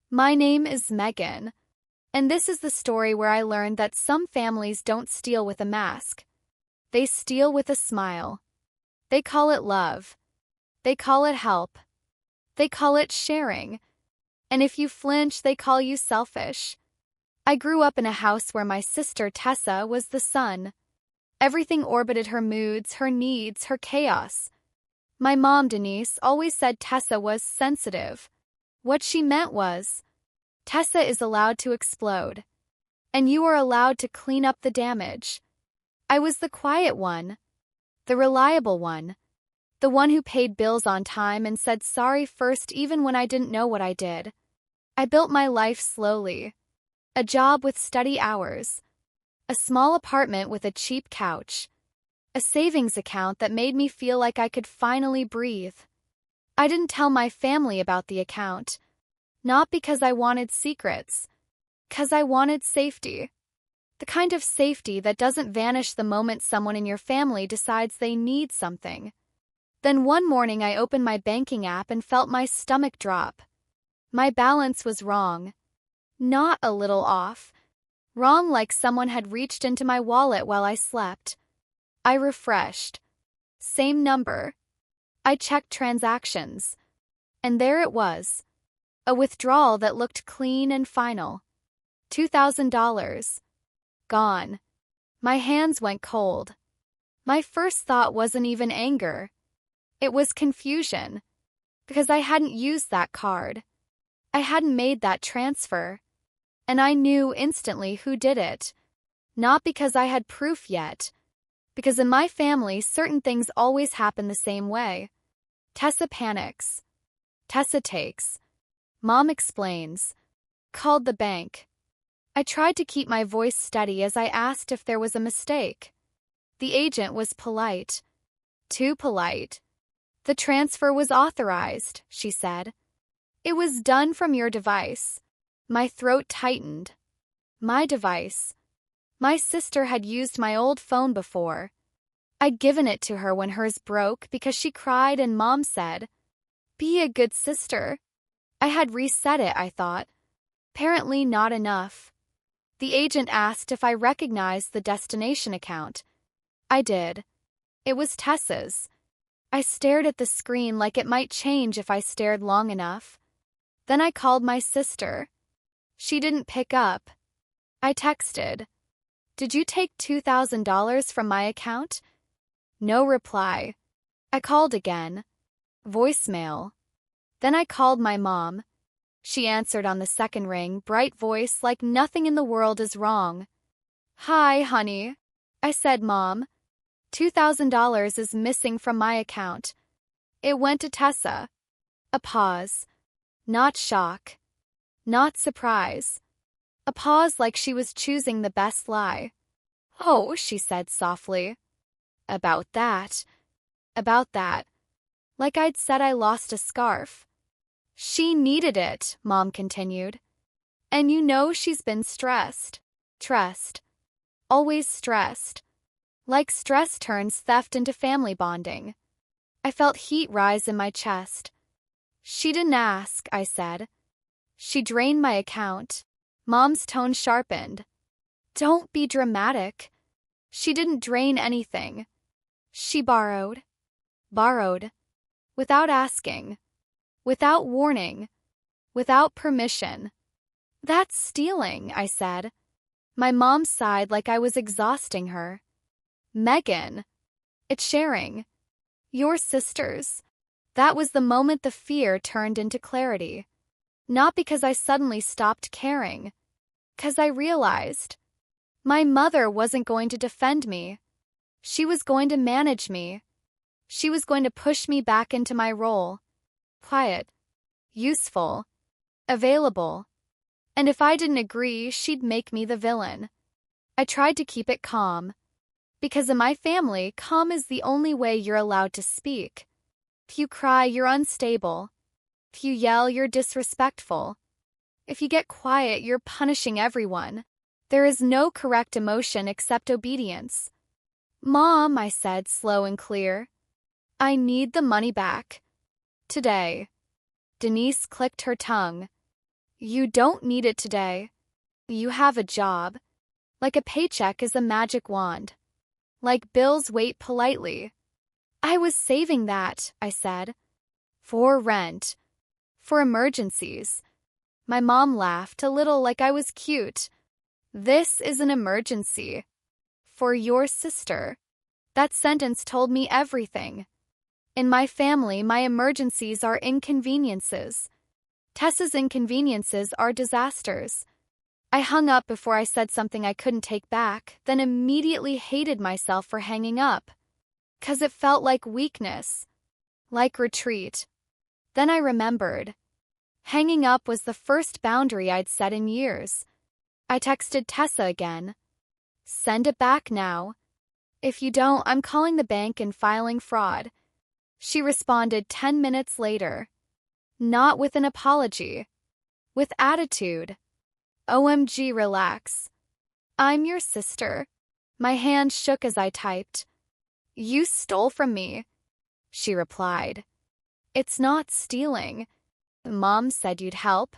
My name is Megan, and this is the story where I learned that some families don't steal with a mask. They steal with a smile. They call it love. They call it help. They call it sharing. And if you flinch, they call you selfish. I grew up in a house where my sister Tessa was the sun. Everything orbited her moods, her needs, her chaos. My mom, Denise, always said Tessa was sensitive. What she meant was, Tessa is allowed to explode, and you are allowed to clean up the damage. I was the quiet one, the reliable one, the one who paid bills on time and said sorry first even when I didn't know what I did. I built my life slowly. A job with steady hours, a small apartment with a cheap couch, a savings account that made me feel like I could finally breathe. I didn't tell my family about the account, not because I wanted secrets, because I wanted safety. The kind of safety that doesn't vanish the moment someone in your family decides they need something. Then one morning I opened my banking app and felt my stomach drop. My balance was wrong. Not a little off. Wrong, like someone had reached into my wallet while I slept. I refreshed. Same number. I checked transactions. And there it was. A withdrawal that looked clean and final. $2,000. Gone. My hands went cold. My first thought wasn't even anger. It was confusion. Because I hadn't used that card. I hadn't made that transfer. And I knew instantly who did it. Not because I had proof yet. Because in my family, certain things always happen the same way. Tessa panics. Tessa takes. Mom explains. Called the bank. I tried to keep my voice steady as I asked if there was a mistake. The agent was polite. Too polite. The transfer was authorized, she said. It was done from your device. My throat tightened. My device. My sister had used my old phone before. I'd given it to her when hers broke because she cried and Mom said, "Be a good sister." I had reset it, I thought. Apparently not enough. The agent asked if I recognized the destination account. I did. It was Tessa's. I stared at the screen like it might change if I stared long enough. Then I called my sister. She didn't pick up. I texted. Did you take $2,000 from my account? No reply. I called again. Voicemail. Then I called my mom. She answered on the second ring, bright voice like nothing in the world is wrong. Hi, honey. I said, Mom. $2,000 is missing from my account. It went to Tessa. A pause. Not shock. Not surprise. A pause like she was choosing the best lie. Oh, she said softly. About that. About that. Like I'd said I lost a scarf. She needed it, Mom continued. And you know she's been stressed. Stressed. Always stressed. Like stress turns theft into family bonding. I felt heat rise in my chest. She didn't ask, I said. She drained my account. Mom's tone sharpened. Don't be dramatic. She didn't drain anything. She borrowed. Borrowed. Without asking. Without warning. Without permission. That's stealing, I said. My mom sighed like I was exhausting her. Megan. It's sharing. Your sisters. That was the moment the fear turned into clarity. Not because I suddenly stopped caring. 'Cause I realized. My mother wasn't going to defend me. She was going to manage me. She was going to push me back into my role. Quiet. Useful. Available. And if I didn't agree, she'd make me the villain. I tried to keep it calm. Because in my family, calm is the only way you're allowed to speak. If you cry, you're unstable. If you yell, you're disrespectful. If you get quiet, you're punishing everyone. There is no correct emotion except obedience. Mom, I said, slow and clear. I need the money back. Today. Denise clicked her tongue. You don't need it today. You have a job. Like a paycheck is a magic wand. Like bills wait politely. I was saving that, I said. For rent. For emergencies. My mom laughed a little like I was cute. This is an emergency. For your sister. That sentence told me everything. In my family, my emergencies are inconveniences. Tessa's inconveniences are disasters. I hung up before I said something I couldn't take back, then immediately hated myself for hanging up. 'Cause it felt like weakness. Like retreat. Then I remembered. Hanging up was the first boundary I'd set in years. I texted Tessa again. Send it back now. If you don't, I'm calling the bank and filing fraud. She responded 10 minutes later. Not with an apology. With attitude. OMG, relax. I'm your sister. My hand shook as I typed. You stole from me. She replied. It's not stealing. Mom said you'd help.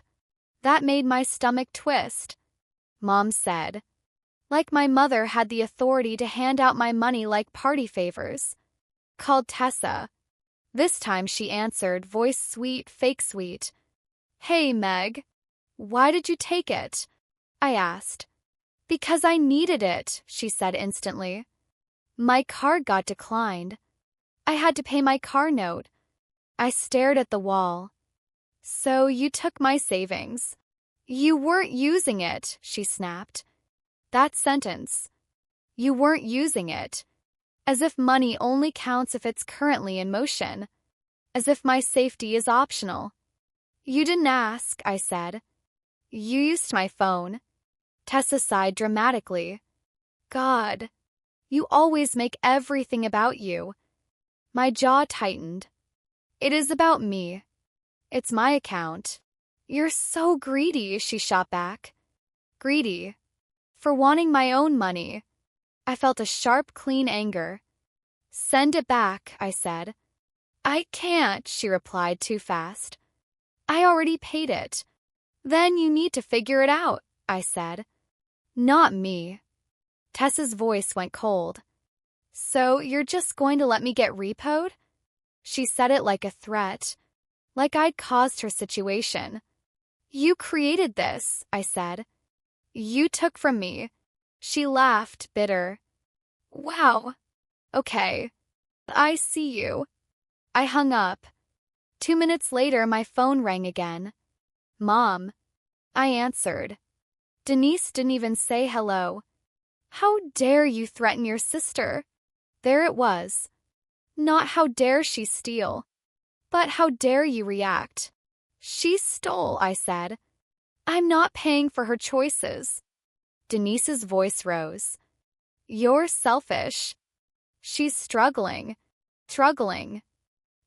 That made my stomach twist. Mom said. Like my mother had the authority to hand out my money like party favors. Called Tessa. This time she answered, voice sweet, fake sweet. Hey, Meg. Why did you take it? I asked. Because I needed it, she said instantly. My card got declined. I had to pay my car note. I stared at the wall. So you took my savings. You weren't using it, she snapped. That sentence. You weren't using it. As if money only counts if it's currently in motion. As if my safety is optional. You didn't ask, I said. You used my phone. Tessa sighed dramatically. God, you always make everything about you. My jaw tightened. It is about me. It's my account. You're so greedy, she shot back. Greedy. For wanting my own money. I felt a sharp, clean anger. Send it back, I said. I can't, she replied too fast. I already paid it. Then you need to figure it out, I said. Not me. Tessa's voice went cold. So you're just going to let me get repoed? She said it like a threat. Like I'd caused her situation. You created this, I said. You took from me. She laughed, bitter. Wow. Okay. I see you. I hung up. 2 minutes later, my phone rang again. Mom. I answered. Denise didn't even say hello. How dare you threaten your sister? There it was. Not how dare she steal, but how dare you react? She stole, I said. I'm not paying for her choices. Denise's voice rose. You're selfish. She's struggling. Struggling.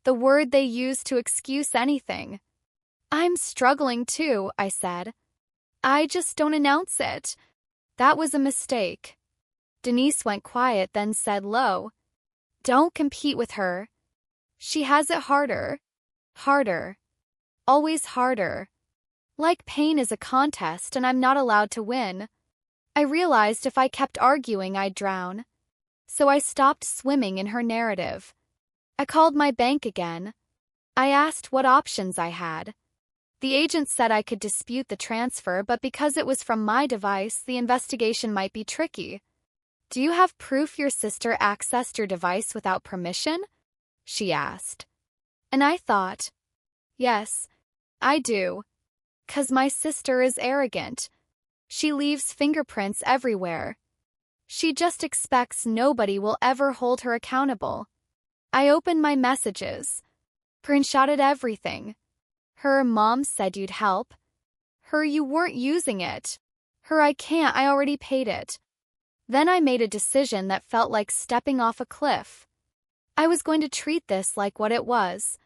The word they use to excuse anything. I'm struggling too, I said. I just don't announce it. That was a mistake. Denise went quiet, then said low. Don't compete with her. She has it harder. Harder. Always harder. Like pain is a contest and I'm not allowed to win. I realized if I kept arguing, I'd drown. So I stopped swimming in her narrative. I called my bank again. I asked what options I had. The agent said I could dispute the transfer, but because it was from my device, the investigation might be tricky. Do you have proof your sister accessed your device without permission? She asked. And I thought, yes, I do. 'Cause my sister is arrogant. She leaves fingerprints everywhere. She just expects nobody will ever hold her accountable. I opened my messages. Screenshotted everything. Her mom said you'd help. Her you weren't using it. Her I can't, I already paid it. Then I made a decision that felt like stepping off a cliff. I was going to treat this like what it was.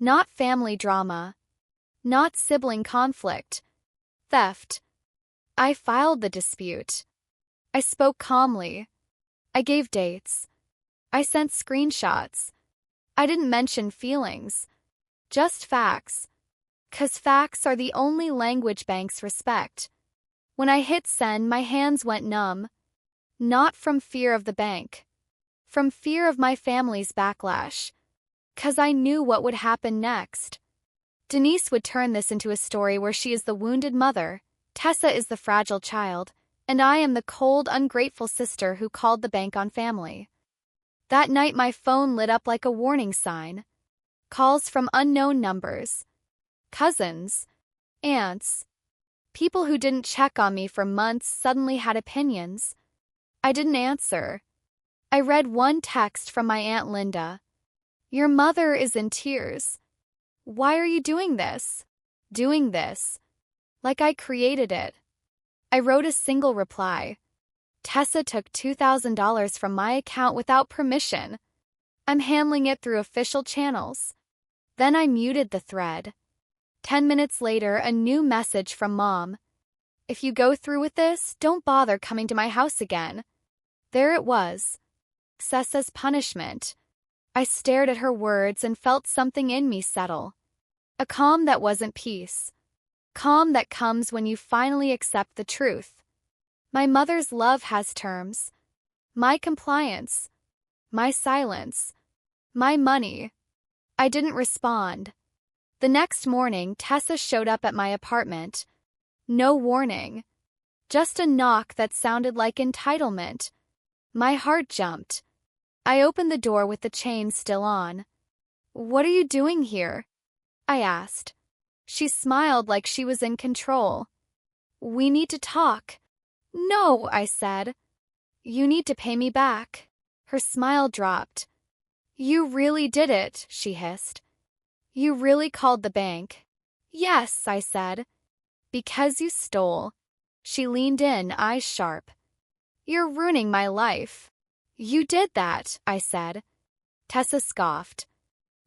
Not family drama. Not sibling conflict. Theft. I filed the dispute. I spoke calmly. I gave dates. I sent screenshots. I didn't mention feelings. Just facts. 'Cause facts are the only language banks respect. When I hit send, my hands went numb. Not from fear of the bank. From fear of my family's backlash. 'Cause I knew what would happen next. Denise would turn this into a story where she is the wounded mother, Tessa is the fragile child, and I am the cold, ungrateful sister who called the bank on family. That night my phone lit up like a warning sign. Calls from unknown numbers. Cousins. Aunts. People who didn't check on me for months suddenly had opinions. I didn't answer. I read one text from my Aunt Linda. Your mother is in tears. Why are you doing this? Doing this. Like I created it. I wrote a single reply. Tessa took $2,000 from my account without permission. I'm handling it through official channels. Then I muted the thread. 10 minutes later, a new message from Mom. If you go through with this, don't bother coming to my house again. There it was. Tessa's punishment. I stared at her words and felt something in me settle. A calm that wasn't peace. Calm that comes when you finally accept the truth. My mother's love has terms. My compliance. My silence. My money. I didn't respond. The next morning, Tessa showed up at my apartment. No warning. Just a knock that sounded like entitlement. My heart jumped. I opened the door with the chain still on. What are you doing here? I asked. She smiled like she was in control. We need to talk. No, I said. You need to pay me back. Her smile dropped. You really did it, she hissed. You really called the bank. Yes, I said. Because you stole. She leaned in, eyes sharp. You're ruining my life. You did that, I said. Tessa scoffed.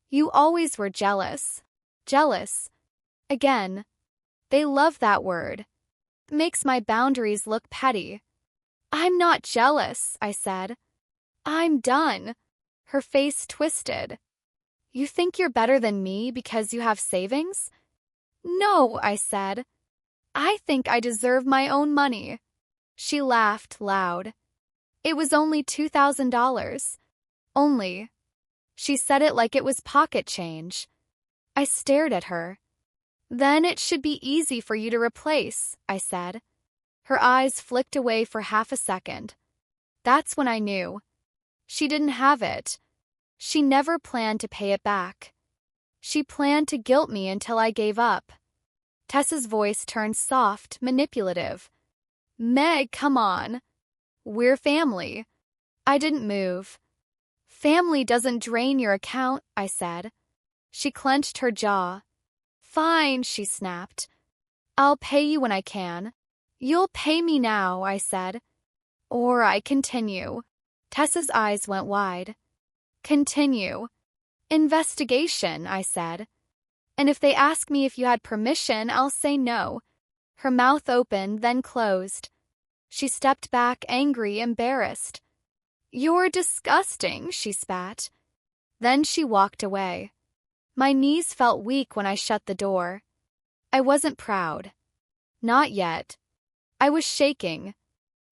You always were jealous. Jealous. Again. They love that word. Makes my boundaries look petty. I'm not jealous, I said. I'm done. Her face twisted. You think you're better than me because you have savings? No, I said. I think I deserve my own money. She laughed loud. It was only $2,000. Only. She said it like it was pocket change. I stared at her. Then it should be easy for you to replace, I said. Her eyes flicked away for half a second. That's when I knew. She didn't have it. She never planned to pay it back. She planned to guilt me until I gave up. Tessa's voice turned soft, manipulative. Meg, come on. We're family. I didn't move. Family doesn't drain your account, I said. She clenched her jaw. Fine, she snapped. I'll pay you when I can. You'll pay me now, I said. Or I continue. Tessa's eyes went wide. Continue. Investigation, I said. And if they ask me if you had permission, I'll say no. Her mouth opened, then closed. She stepped back, angry, embarrassed. You're disgusting, she spat. Then she walked away. My knees felt weak when I shut the door. I wasn't proud. Not yet. I was shaking.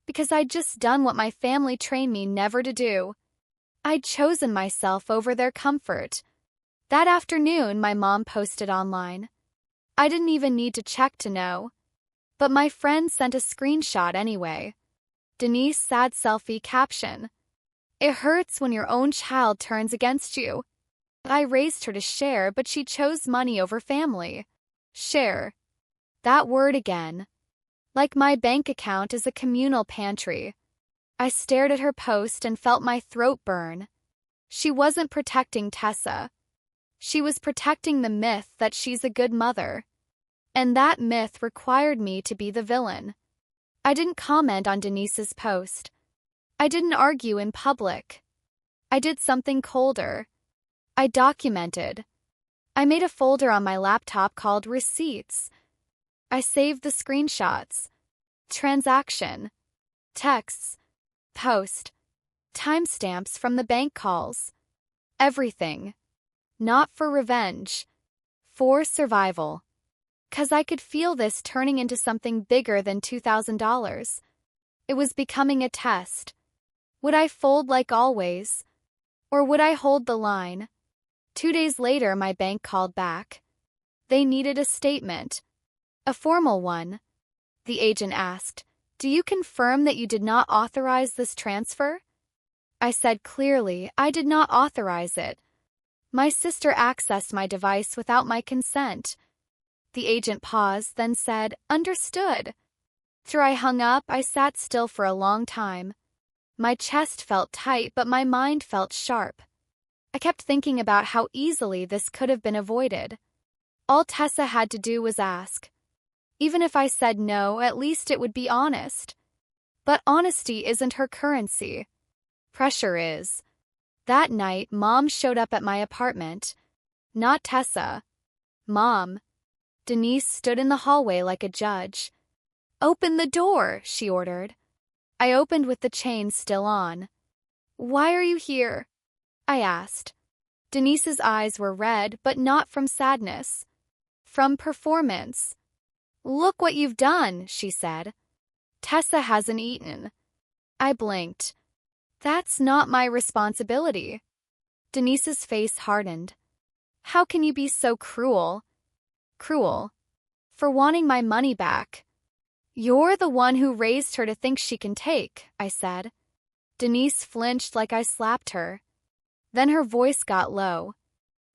Because I'd just done what my family trained me never to do. I'd chosen myself over their comfort. That afternoon, my mom posted online. I didn't even need to check to know. But my friend sent a screenshot anyway. Denise sad selfie caption. It hurts when your own child turns against you. I raised her to share, but she chose money over family. Share. That word again. Like my bank account is a communal pantry. I stared at her post and felt my throat burn. She wasn't protecting Tessa. She was protecting the myth that she's a good mother. And that myth required me to be the villain. I didn't comment on Denise's post. I didn't argue in public. I did something colder. I documented. I made a folder on my laptop called Receipts. I saved the screenshots. Transaction. Texts. Post. Timestamps from the bank calls. Everything. Not for revenge. For survival. 'Cause I could feel this turning into something bigger than $2,000. It was becoming a test. Would I fold like always? Or would I hold the line? 2 days later, my bank called back. They needed a statement. A formal one. The agent asked, "Do you confirm that you did not authorize this transfer?" I said clearly, I did not authorize it. My sister accessed my device without my consent. The agent paused, then said, "Understood." After I hung up, I sat still for a long time. My chest felt tight, but my mind felt sharp. I kept thinking about how easily this could have been avoided. All Tessa had to do was ask. Even if I said no, at least it would be honest. But honesty isn't her currency. Pressure is. That night, Mom showed up at my apartment. Not Tessa. Mom. Denise stood in the hallway like a judge. "Open the door," she ordered. I opened with the chain still on. "Why are you here?" I asked. Denise's eyes were red, but not from sadness. From performance. "Look what you've done," she said. "Tessa hasn't eaten." I blinked. "That's not my responsibility." Denise's face hardened. "How can you be so cruel?" "Cruel? For wanting my money back." "You're the one who raised her to think she can take," I said. Denise flinched like I slapped her. Then her voice got low.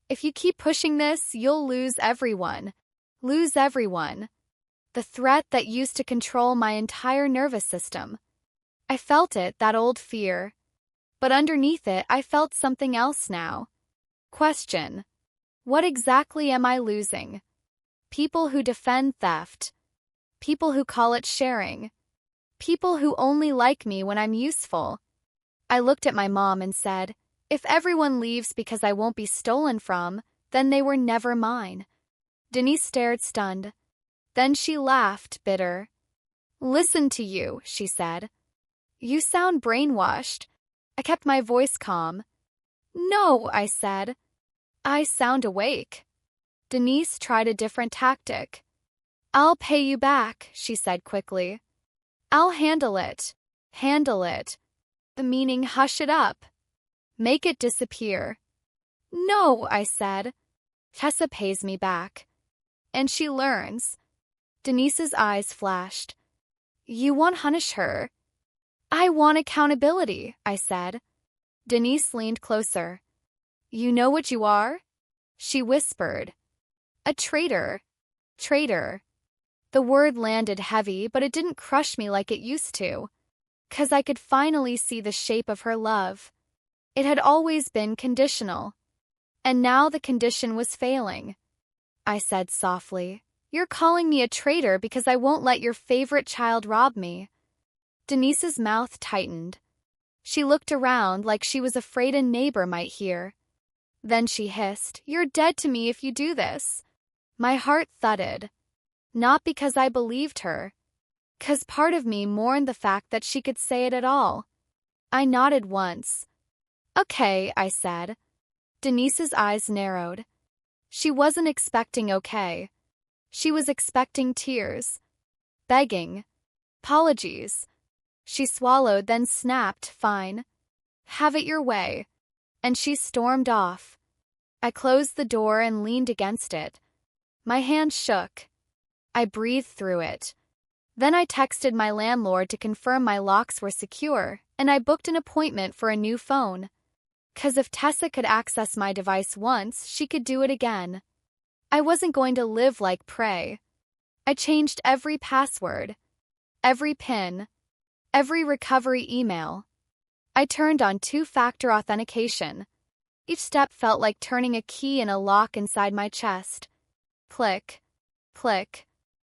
"If you keep pushing this, you'll lose everyone. Lose everyone." The threat that used to control my entire nervous system. I felt it, that old fear. But underneath it, I felt something else now. Question. What exactly am I losing? People who defend theft. People who call it sharing. People who only like me when I'm useful. I looked at my mom and said, "If everyone leaves because I won't be stolen from, then they were never mine." Denise stared stunned. Then she laughed, bitter. "Listen to you," she said. "You sound brainwashed." I kept my voice calm. "No," I said. "I sound awake." Denise tried a different tactic. "I'll pay you back," she said quickly. "I'll handle it. Handle it." The meaning hush it up. Make it disappear. "No," I said. "Tessa pays me back. And she learns." Denise's eyes flashed. "You won't punish her." "I want accountability," I said. Denise leaned closer. "You know what you are?" She whispered. "A traitor. Traitor." The word landed heavy, but it didn't crush me like it used to. 'Cause I could finally see the shape of her love. It had always been conditional. And now the condition was failing. I said softly, "You're calling me a traitor because I won't let your favorite child rob me." Denise's mouth tightened. She looked around like she was afraid a neighbor might hear. Then she hissed, "You're dead to me if you do this." My heart thudded. Not because I believed her. 'Cause part of me mourned the fact that she could say it at all. I nodded once. "Okay," I said. Denise's eyes narrowed. She wasn't expecting okay. She was expecting tears. Begging. Apologies. She swallowed, then snapped, "Fine. Have it your way." And she stormed off. I closed the door and leaned against it. My hand shook. I breathed through it. Then I texted my landlord to confirm my locks were secure, and I booked an appointment for a new phone. 'Cause if Tessa could access my device once, she could do it again. I wasn't going to live like prey. I changed every password, every PIN, every recovery email. I turned on two-factor authentication. Each step felt like turning a key in a lock inside my chest. Click, click,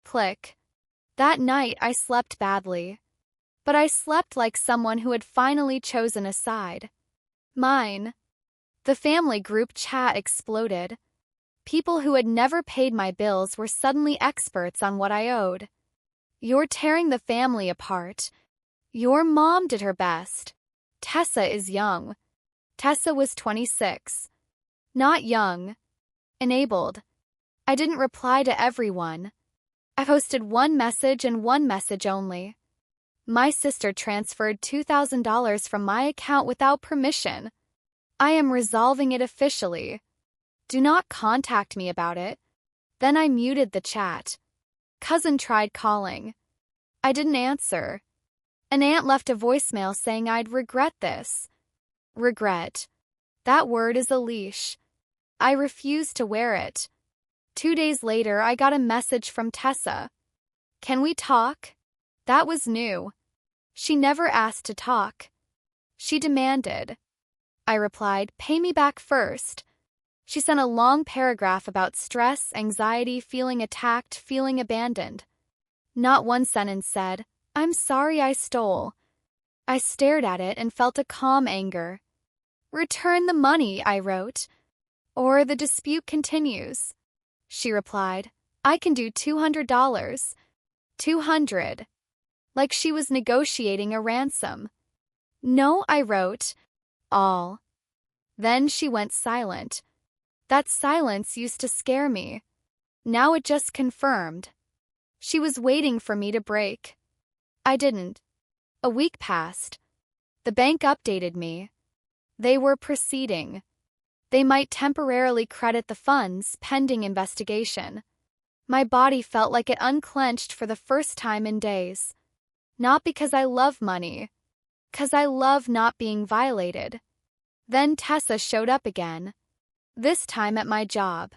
click. That night I slept badly. But I slept like someone who had finally chosen a side. Mine. The family group chat exploded. People who had never paid my bills were suddenly experts on what I owed. "You're tearing the family apart. Your mom did her best. Tessa is young." Tessa was 26. Not young. Enabled. I didn't reply to everyone. I posted one message and one message only. My sister transferred $2,000 from my account without permission. I am resolving it officially. Do not contact me about it. Then I muted the chat. Cousin tried calling. I didn't answer. An aunt left a voicemail saying I'd regret this. Regret. That word is a leash. I refuse to wear it. 2 days later, I got a message from Tessa. Can we talk? That was new. She never asked to talk. She demanded. I replied, pay me back first. She sent a long paragraph about stress, anxiety, feeling attacked, feeling abandoned. Not one sentence said, I'm sorry I stole. I stared at it and felt a calm anger. Return the money, I wrote, or the dispute continues. She replied, I can do $200. 200. Like she was negotiating a ransom. No, I wrote, all. Then she went silent. That silence used to scare me. Now it just confirmed. She was waiting for me to break. I didn't. A week passed. The bank updated me. They were proceeding. They might temporarily credit the funds pending investigation. My body felt like it unclenched for the first time in days. Not because I love money. 'Cause I love not being violated. Then Tessa showed up again. This time at my job.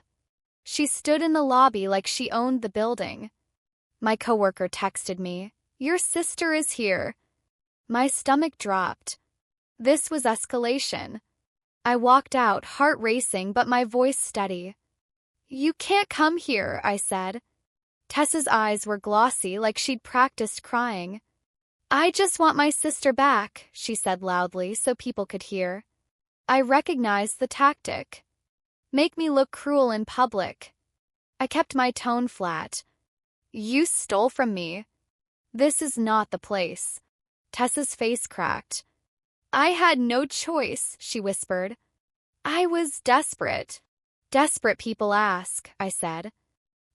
She stood in the lobby like she owned the building. My coworker texted me, your sister is here. My stomach dropped. This was escalation. I walked out, heart racing but my voice steady. You can't come here, I said. Tessa's eyes were glossy like she'd practiced crying. I just want my sister back, she said loudly so people could hear. I recognized the tactic. Make me look cruel in public. I kept my tone flat. You stole from me. This is not the place. Tessa's face cracked. I had no choice, she whispered. I was desperate. Desperate people ask, I said.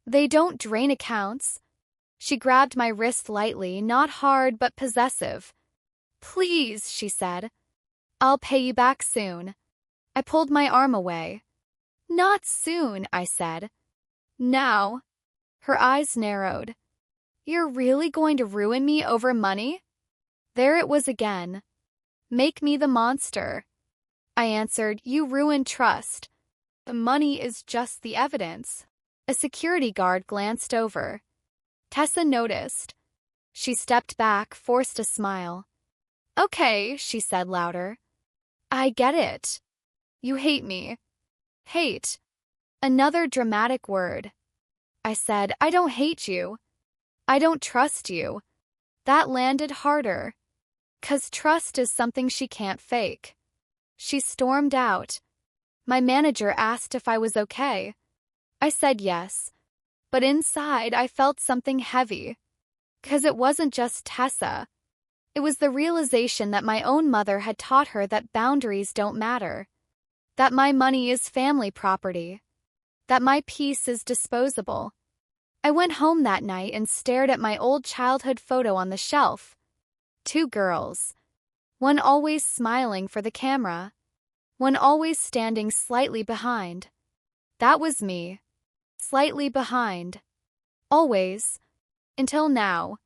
They don't drain accounts. She grabbed my wrist lightly, not hard but possessive. Please, she said. I'll pay you back soon. I pulled my arm away. Not soon, I said. Now. Her eyes narrowed. You're really going to ruin me over money? There it was again. Make me the monster. I answered, you ruined trust. The money is just the evidence. A security guard glanced over. Tessa noticed. She stepped back, forced a smile. Okay, she said louder. I get it. You hate me. Hate. Another dramatic word. I said, I don't hate you. I don't trust you. That landed harder. 'Cause trust is something she can't fake. She stormed out. My manager asked if I was okay. I said yes. But inside I felt something heavy. 'Cause it wasn't just Tessa. It was the realization that my own mother had taught her that boundaries don't matter. That my money is family property. That my peace is disposable. I went home that night and stared at my old childhood photo on the shelf. 2 girls. One always smiling for the camera. One always standing slightly behind. That was me. Slightly behind. Always. Until now.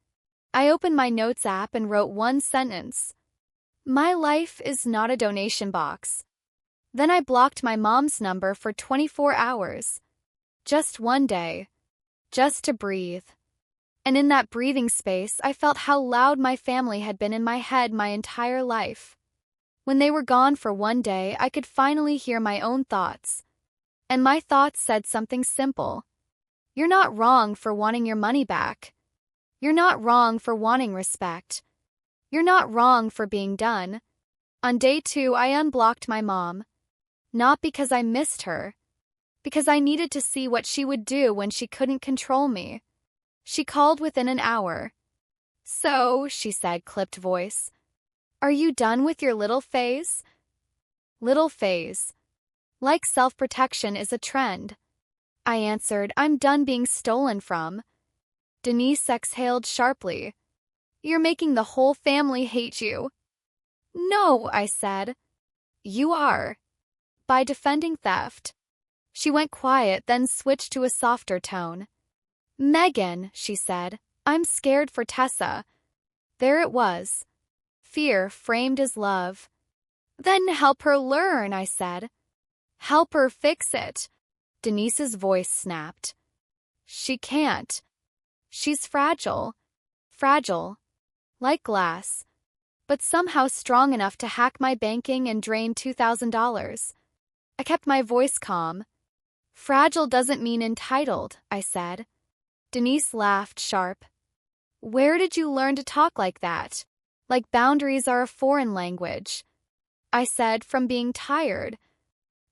I opened my notes app and wrote one sentence. My life is not a donation box. Then I blocked my mom's number for 24 hours. Just one day. Just to breathe. And in that breathing space, I felt how loud my family had been in my head my entire life. When they were gone for one day, I could finally hear my own thoughts. And my thoughts said something simple. You're not wrong for wanting your money back. You're not wrong for wanting respect. You're not wrong for being done. On day 2, I unblocked my mom. Not because I missed her. Because I needed to see what she would do when she couldn't control me. She called within an hour. So, she said, clipped voice. Are you done with your little phase? Little phase. Like self-protection is a trend. I answered, I'm done being stolen from. Denise exhaled sharply. You're making the whole family hate you. No, I said. You are. By defending theft. She went quiet, then switched to a softer tone. Megan, she said, I'm scared for Tessa. There it was. Fear framed as love. Then help her learn, I said. Help her fix it. Denise's voice snapped. She can't. She's fragile. Fragile. Like glass. But somehow strong enough to hack my banking and drain $2,000. I kept my voice calm. Fragile doesn't mean entitled, I said. Denise laughed sharp. Where did you learn to talk like that? Like boundaries are a foreign language. I said, from being tired.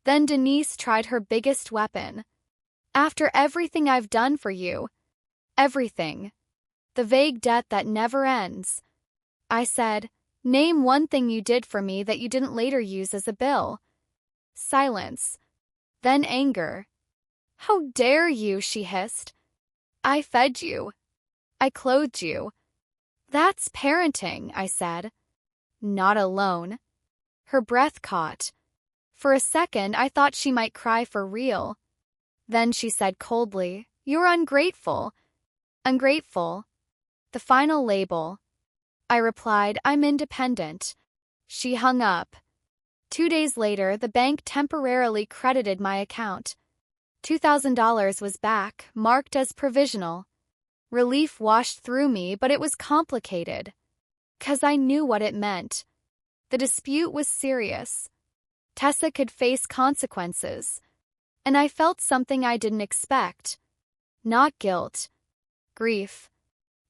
Then Denise tried her biggest weapon. After everything I've done for you. Everything. The vague debt that never ends. I said, name one thing you did for me that you didn't later use as a bill. Silence. Then anger. How dare you, she hissed. I fed you. I clothed you. That's parenting, I said. Not alone. Her breath caught. For a second, I thought she might cry for real. Then she said coldly, You're ungrateful. Ungrateful. The final label. I replied, I'm independent. She hung up. 2 days later, the bank temporarily credited my account. $2,000 was back, marked as provisional. Relief washed through me, but it was complicated. 'Cause I knew what it meant. The dispute was serious. Tessa could face consequences. And I felt something I didn't expect. Not guilt. Grief.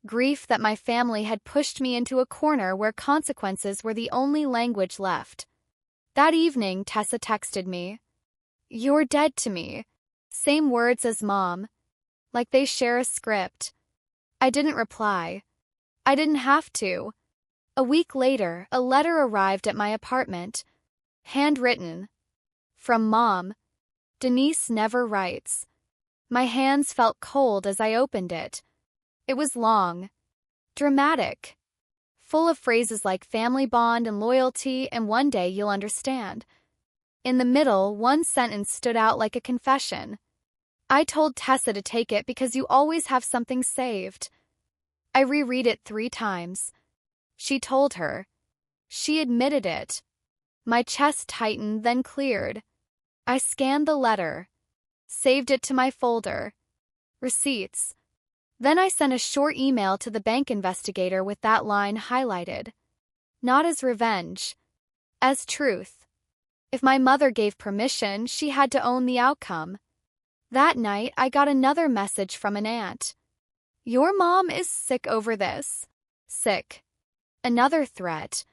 Grief that my family had pushed me into a corner where consequences were the only language left. That evening, Tessa texted me. You're dead to me. Same words as Mom. Like they share a script. I didn't reply. I didn't have to. A week later, a letter arrived at my apartment. Handwritten. From Mom. Denise never writes. My hands felt cold as I opened it. It was long. Dramatic. Full of phrases like family bond and loyalty and one day you'll understand. In the middle, one sentence stood out like a confession. I told Tessa to take it because you always have something saved. I reread it 3 times. She told her. She admitted it. My chest tightened, then cleared. I scanned the letter. Saved it to my folder. Receipts. Then I sent a short email to the bank investigator with that line highlighted. Not as revenge. As truth. If my mother gave permission, she had to own the outcome. That night, I got another message from an aunt. Your mom is sick over this. Sick. Another threat.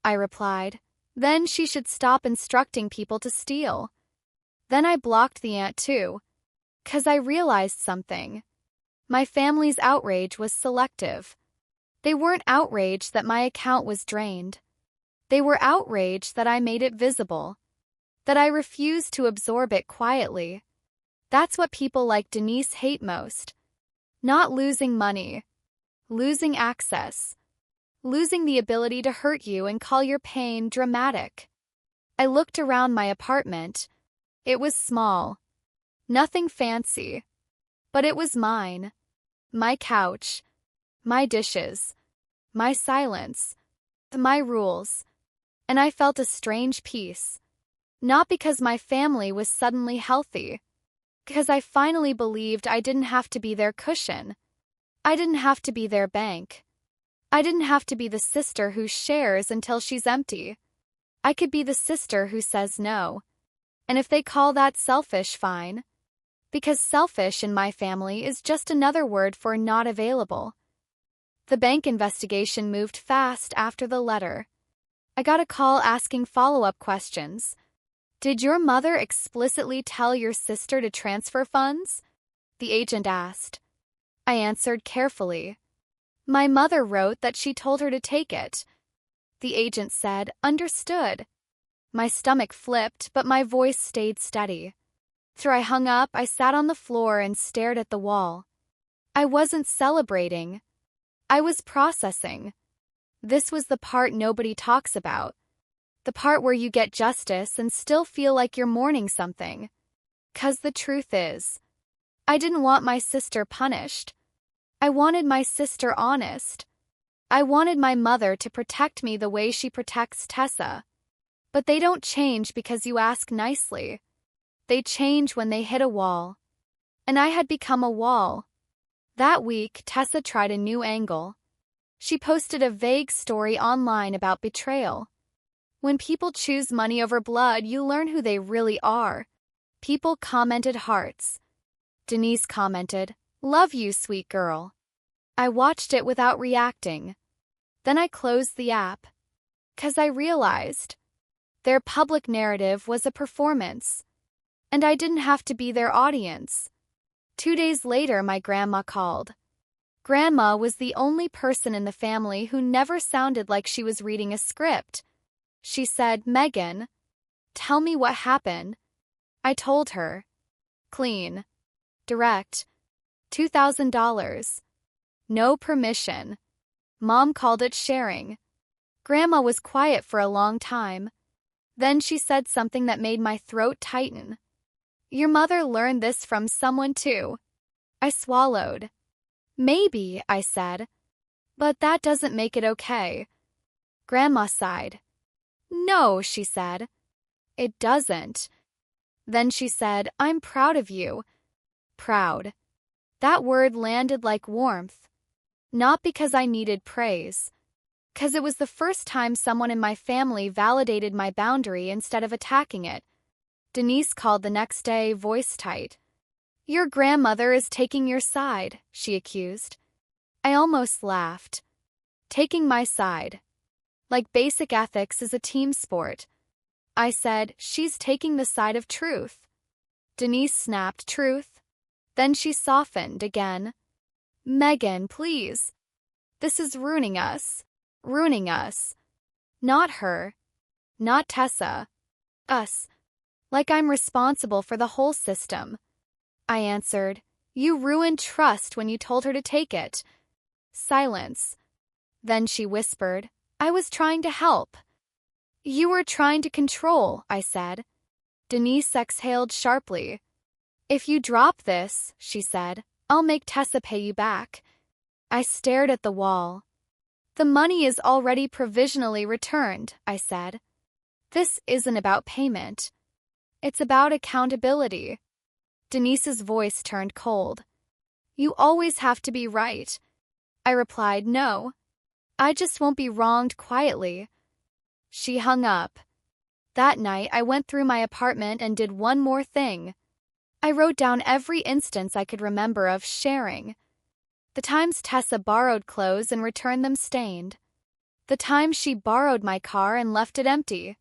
I replied. Then she should stop instructing people to steal. Then I blocked the aunt too. 'Cause I realized something. My family's outrage was selective. They weren't outraged that my account was drained. They were outraged that I made it visible. That I refused to absorb it quietly. That's what people like Denise hate most. Not losing money. Losing access. Losing the ability to hurt you and call your pain dramatic. I looked around my apartment. It was small. Nothing fancy. But it was mine. My couch. My dishes. My silence. My rules. And I felt a strange peace. Not because my family was suddenly healthy. Because I finally believed I didn't have to be their cushion. I didn't have to be their bank. I didn't have to be the sister who shares until she's empty. I could be the sister who says no. And if they call that selfish, fine. Because selfish in my family is just another word for not available. The bank investigation moved fast after the letter. I got a call asking follow-up questions. Did your mother explicitly tell your sister to transfer funds? The agent asked. I answered carefully. My mother wrote that she told her to take it. The agent said, understood. My stomach flipped, but my voice stayed steady. After I hung up, I sat on the floor and stared at the wall. I wasn't celebrating. I was processing. This was the part nobody talks about. The part where you get justice and still feel like you're mourning something. 'Cause the truth is, I didn't want my sister punished. I wanted my sister honest. I wanted my mother to protect me the way she protects Tessa. But they don't change because you ask nicely. They change when they hit a wall. And I had become a wall. That week, Tessa tried a new angle. She posted a vague story online about betrayal. When people choose money over blood, you learn who they really are. People commented hearts. Denise commented, "Love you, sweet girl." I watched it without reacting. Then I closed the app. 'Cause I realized their public narrative was a performance. And I didn't have to be their audience. 2 days later, my grandma called. Grandma was the only person in the family who never sounded like she was reading a script. She said, "Megan, tell me what happened." I told her. Clean. Direct. $2,000. No permission. Mom called it sharing. Grandma was quiet for a long time. Then she said something that made my throat tighten. "Your mother learned this from someone too." I swallowed. "Maybe," I said. "But that doesn't make it okay." Grandma sighed. "No," she said. "It doesn't." Then she said, "I'm proud of you." Proud. That word landed like warmth. Not because I needed praise. 'Cause it was the first time someone in my family validated my boundary instead of attacking it. Denise called the next day, voice tight. "Your grandmother is taking your side," she accused. I almost laughed. Taking my side. Like basic ethics is a team sport. I said, "She's taking the side of truth." Denise snapped, "Truth?" Then she softened again. "Megan, please. This is ruining us. Ruining us. Not her. Not Tessa. Us. Like I'm responsible for the whole system." I answered, "You ruined trust when you told her to take it." Silence. Then she whispered, "I was trying to help." "You were trying to control," I said. Denise exhaled sharply. "If you drop this," she said, "I'll make Tessa pay you back." I stared at the wall. "The money is already provisionally returned," I said. "This isn't about payment. It's about accountability." Denise's voice turned cold. "You always have to be right." I replied, "No. I just won't be wronged quietly." She hung up. That night, I went through my apartment and did one more thing. I wrote down every instance I could remember of sharing. The times Tessa borrowed clothes and returned them stained. The times she borrowed my car and left it empty.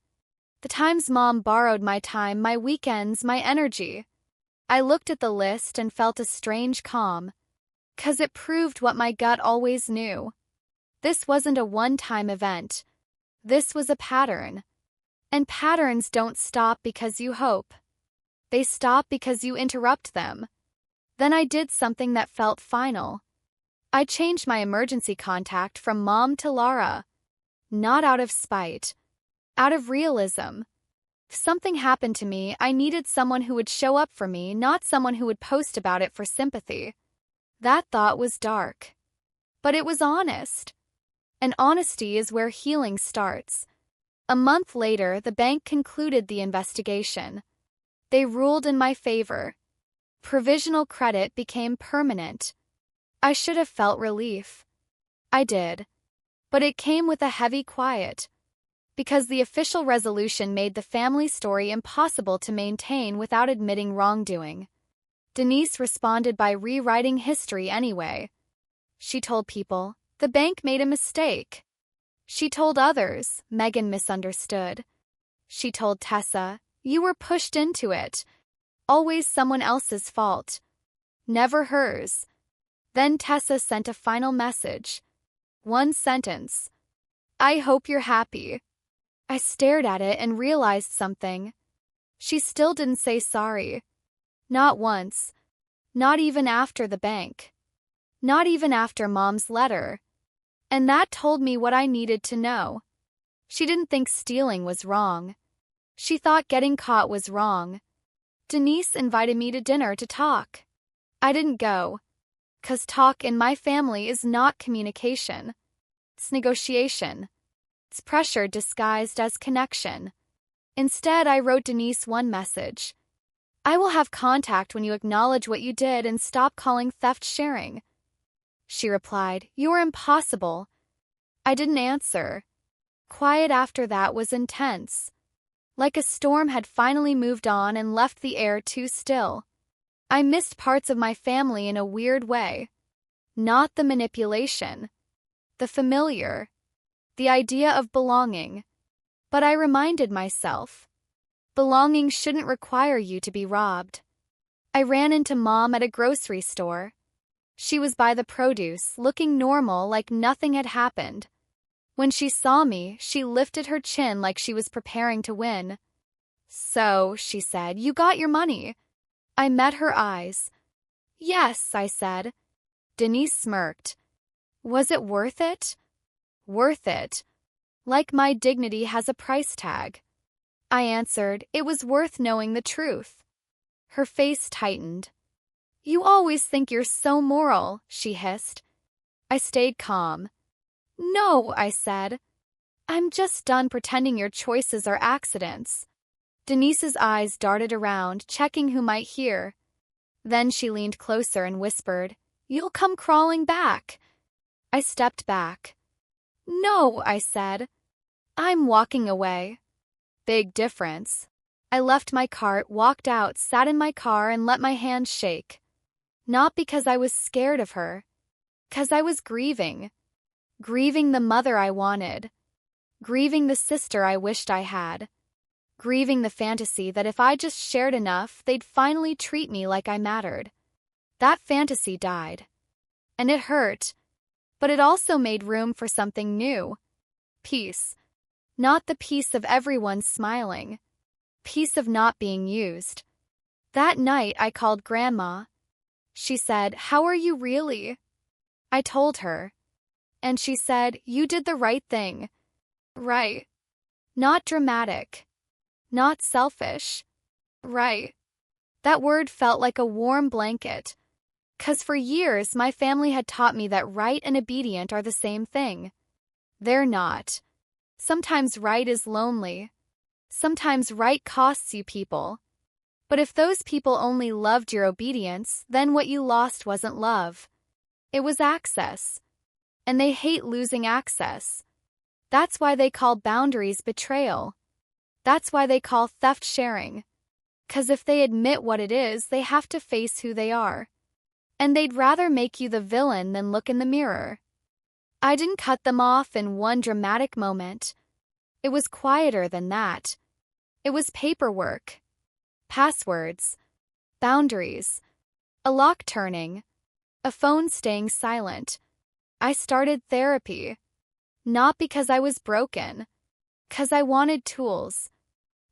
The times Mom borrowed my time, my weekends, my energy. I looked at the list and felt a strange calm. 'Cause it proved what my gut always knew. This wasn't a one-time event. This was a pattern. And patterns don't stop because you hope. They stop because you interrupt them. Then I did something that felt final. I changed my emergency contact from Mom to Lara. Not out of spite. Out of realism. If something happened to me, I needed someone who would show up for me, not someone who would post about it for sympathy. That thought was dark. But it was honest. And honesty is where healing starts. A month later, the bank concluded the investigation. They ruled in my favor. Provisional credit became permanent. I should have felt relief. I did. But it came with a heavy quiet. Because the official resolution made the family story impossible to maintain without admitting wrongdoing. Denise responded by rewriting history anyway. She told people, "The bank made a mistake." She told others, "Megan misunderstood." She told Tessa, "You were pushed into it." Always someone else's fault. Never hers. Then Tessa sent a final message. One sentence. "I hope you're happy." I stared at it and realized something. She still didn't say sorry. Not once. Not even after the bank. Not even after Mom's letter. And that told me what I needed to know. She didn't think stealing was wrong. She thought getting caught was wrong. Denise invited me to dinner to talk. I didn't go. 'Cause talk in my family is not communication. It's negotiation. It's pressure disguised as connection. Instead, I wrote Denise one message. I will have contact when you acknowledge what you did and stop calling theft sharing. She replied, "You're impossible." I didn't answer. Quiet after that was intense. Like a storm had finally moved on and left the air too still. I missed parts of my family in a weird way. Not the manipulation. The familiar. The idea of belonging. But I reminded myself. Belonging shouldn't require you to be robbed. I ran into Mom at a grocery store. She was by the produce, looking normal like nothing had happened. When she saw me, she lifted her chin like she was preparing to win. "So," she said, "you got your money." I met her eyes. "Yes," I said. Denise smirked. "Was it worth it?" "Worth it. Like my dignity has a price tag." I answered, "It was worth knowing the truth." Her face tightened. "You always think you're so moral," she hissed. I stayed calm. "No," I said. "I'm just done pretending your choices are accidents." Denise's eyes darted around, checking who might hear. Then she leaned closer and whispered, "You'll come crawling back." I stepped back. "No," I said. "I'm walking away." Big difference. I left my cart, walked out, sat in my car, and let my hands shake. Not because I was scared of her. 'Cause I was grieving. Grieving the mother I wanted. Grieving the sister I wished I had. Grieving the fantasy that if I just shared enough, they'd finally treat me like I mattered. That fantasy died. And it hurt. But it also made room for something new. Peace. Not the peace of everyone smiling. Peace of not being used. That night I called Grandma. She said, "How are you really?" I told her. And she said, "You did the right thing." Right. Not dramatic. Not selfish. Right. That word felt like a warm blanket. 'Cause for years my family had taught me that right and obedient are the same thing. They're not. Sometimes right is lonely. Sometimes right costs you people. But if those people only loved your obedience, then what you lost wasn't love. It was access. And they hate losing access. That's why they call boundaries betrayal. That's why they call theft sharing. 'Cause if they admit what it is, they have to face who they are. And they'd rather make you the villain than look in the mirror. I didn't cut them off in one dramatic moment. It was quieter than that. It was paperwork. Passwords. Boundaries. A lock turning. A phone staying silent. I started therapy. Not because I was broken. 'Cause I wanted tools.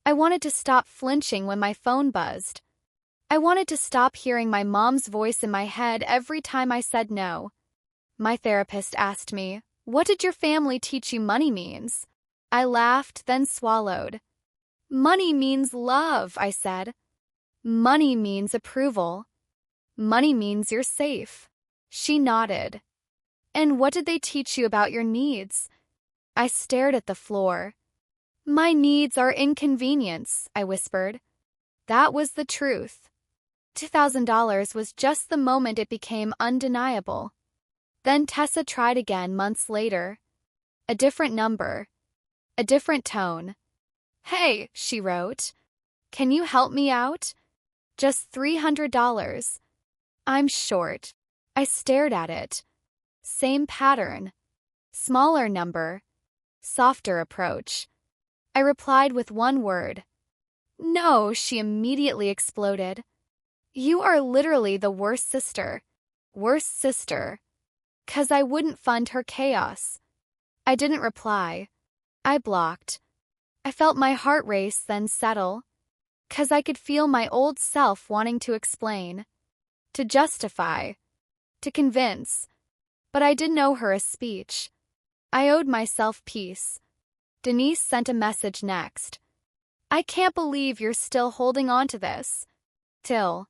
I wanted to stop flinching when my phone buzzed. I wanted to stop hearing my mom's voice in my head every time I said no. My therapist asked me, "What did your family teach you money means?" I laughed, then swallowed. "Money means love," I said. "Money means approval. Money means you're safe." She nodded. "And what did they teach you about your needs?" I stared at the floor. "My needs are inconvenience," I whispered. That was the truth. $2,000 was just the moment it became undeniable. Then Tessa tried again months later. A different number. A different tone. "Hey," she wrote. "Can you help me out? Just $300. I'm short." I stared at it. Same pattern. Smaller number. Softer approach. I replied with one word. "No," she immediately exploded. "You are literally the worst sister." Worst sister. 'Cause I wouldn't fund her chaos. I didn't reply. I blocked. I felt my heart race, then settle. 'Cause I could feel my old self wanting to explain, to justify, to convince, but I didn't owe her a speech. I owed myself peace. Denise sent a message next. I can't believe you're still holding on to this. Till.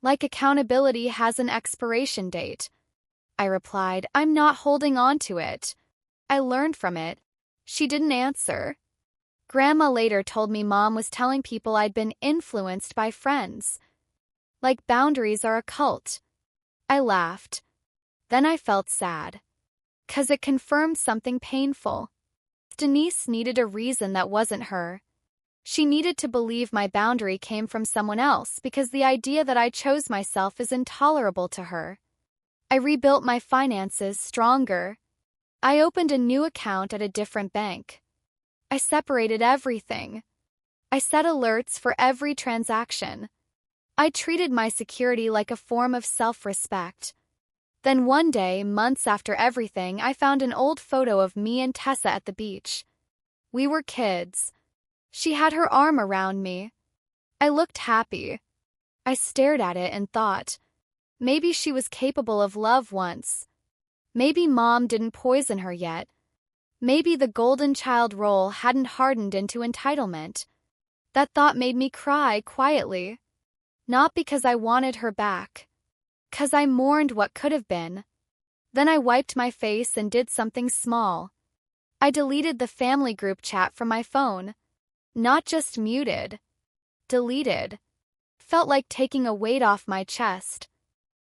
Like accountability has an expiration date. I replied, I'm not holding on to it. I learned from it. She didn't answer. Grandma later told me Mom was telling people I'd been influenced by friends. Like boundaries are a cult. I laughed. Then I felt sad. 'Cause it confirmed something painful. Denise needed a reason that wasn't her. She needed to believe my boundary came from someone else because the idea that I chose myself is intolerable to her. I rebuilt my finances stronger. I opened a new account at a different bank. I separated everything. I set alerts for every transaction. I treated my security like a form of self-respect. Then one day, months after everything, I found an old photo of me and Tessa at the beach. We were kids. She had her arm around me. I looked happy. I stared at it and thought, maybe she was capable of love once. Maybe Mom didn't poison her yet. Maybe the golden child role hadn't hardened into entitlement. That thought made me cry quietly. Not because I wanted her back. 'Cause I mourned what could have been. Then I wiped my face and did something small. I deleted the family group chat from my phone. Not just muted. Deleted. Felt like taking a weight off my chest.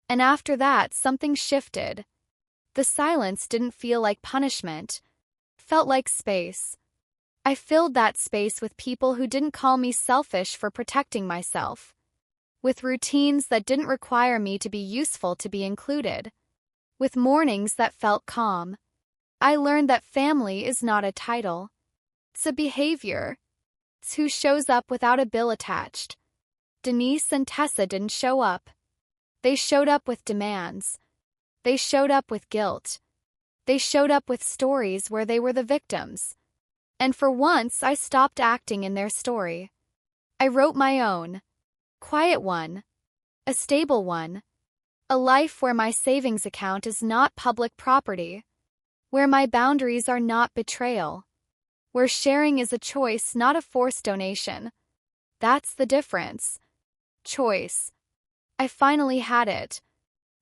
And after that, something shifted. The silence didn't feel like punishment. Felt like space. I filled that space with people who didn't call me selfish for protecting myself. With routines that didn't require me to be useful to be included. With mornings that felt calm. I learned that family is not a title. It's a behavior. It's who shows up without a bill attached. Denise and Tessa didn't show up. They showed up with demands. They showed up with guilt. They showed up with stories where they were the victims. And for once, I stopped acting in their story. I wrote my own. Quiet one. A stable one. A life where my savings account is not public property. Where my boundaries are not betrayal. Where sharing is a choice, not a forced donation. That's the difference. Choice. I finally had it.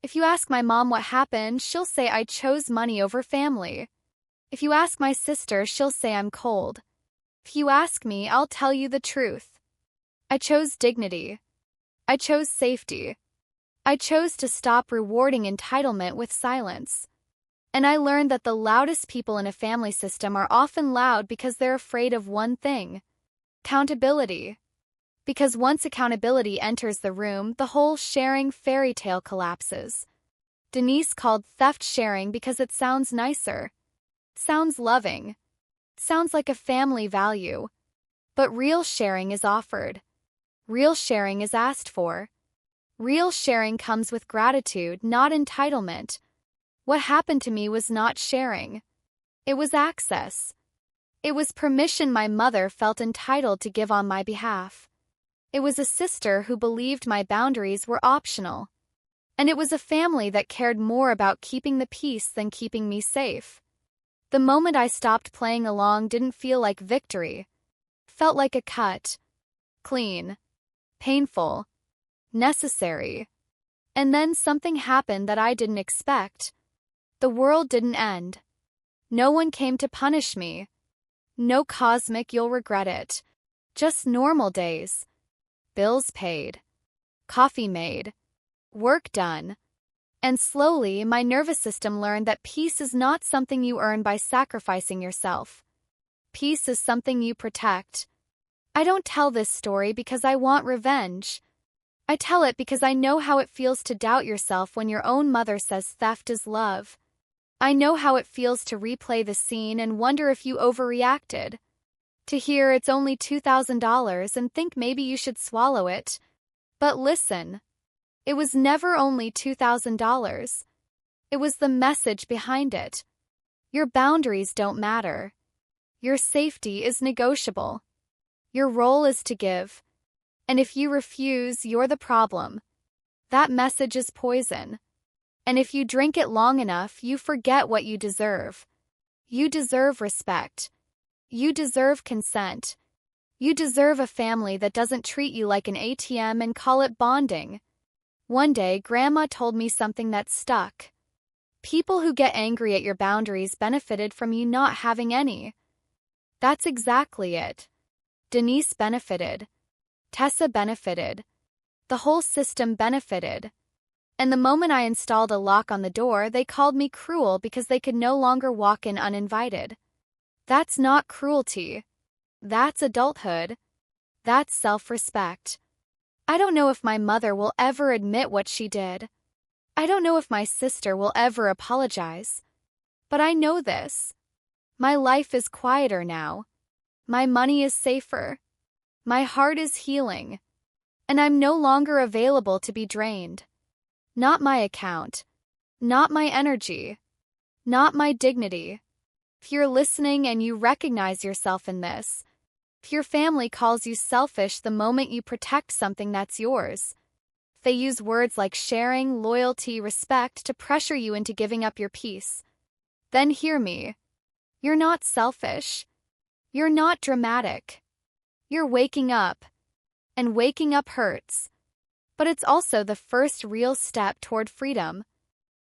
If you ask my mom what happened, she'll say I chose money over family. If you ask my sister, she'll say I'm cold. If you ask me, I'll tell you the truth. I chose dignity. I chose safety. I chose to stop rewarding entitlement with silence. And I learned that the loudest people in a family system are often loud because they're afraid of one thing: accountability. Because once accountability enters the room, the whole sharing fairy tale collapses. Denise called theft sharing because it sounds nicer. Sounds loving. Sounds like a family value. But real sharing is offered. Real sharing is asked for. Real sharing comes with gratitude, not entitlement. What happened to me was not sharing. It was access. It was permission my mother felt entitled to give on my behalf. It was a sister who believed my boundaries were optional. And it was a family that cared more about keeping the peace than keeping me safe. The moment I stopped playing along didn't feel like victory. Felt like a cut. Clean. Painful. Necessary. And then something happened that I didn't expect. The world didn't end. No one came to punish me. No cosmic "you'll regret it." Just normal days. Bills paid. Coffee made. Work done. And slowly, my nervous system learned that peace is not something you earn by sacrificing yourself. Peace is something you protect. I don't tell this story because I want revenge. I tell it because I know how it feels to doubt yourself when your own mother says theft is love. I know how it feels to replay the scene and wonder if you overreacted. To hear it's only $2,000 and think maybe you should swallow it. But listen. It was never only $2,000. It was the message behind it. Your boundaries don't matter. Your safety is negotiable. Your role is to give. And if you refuse, you're the problem. That message is poison. And if you drink it long enough, you forget what you deserve. You deserve respect. You deserve consent. You deserve a family that doesn't treat you like an ATM and call it bonding. One day, Grandma told me something that stuck. People who get angry at your boundaries benefited from you not having any. That's exactly it. Denise benefited. Tessa benefited. The whole system benefited. And the moment I installed a lock on the door, they called me cruel because they could no longer walk in uninvited. That's not cruelty. That's adulthood. That's self-respect. I don't know if my mother will ever admit what she did. I don't know if my sister will ever apologize. But I know this. My life is quieter now. My money is safer. My heart is healing. And I'm no longer available to be drained. Not my account. Not my energy. Not my dignity. If you're listening and you recognize yourself in this, if your family calls you selfish the moment you protect something that's yours, if they use words like sharing, loyalty, respect to pressure you into giving up your peace, then hear me. You're not selfish. You're not dramatic. You're waking up. And waking up hurts. But it's also the first real step toward freedom.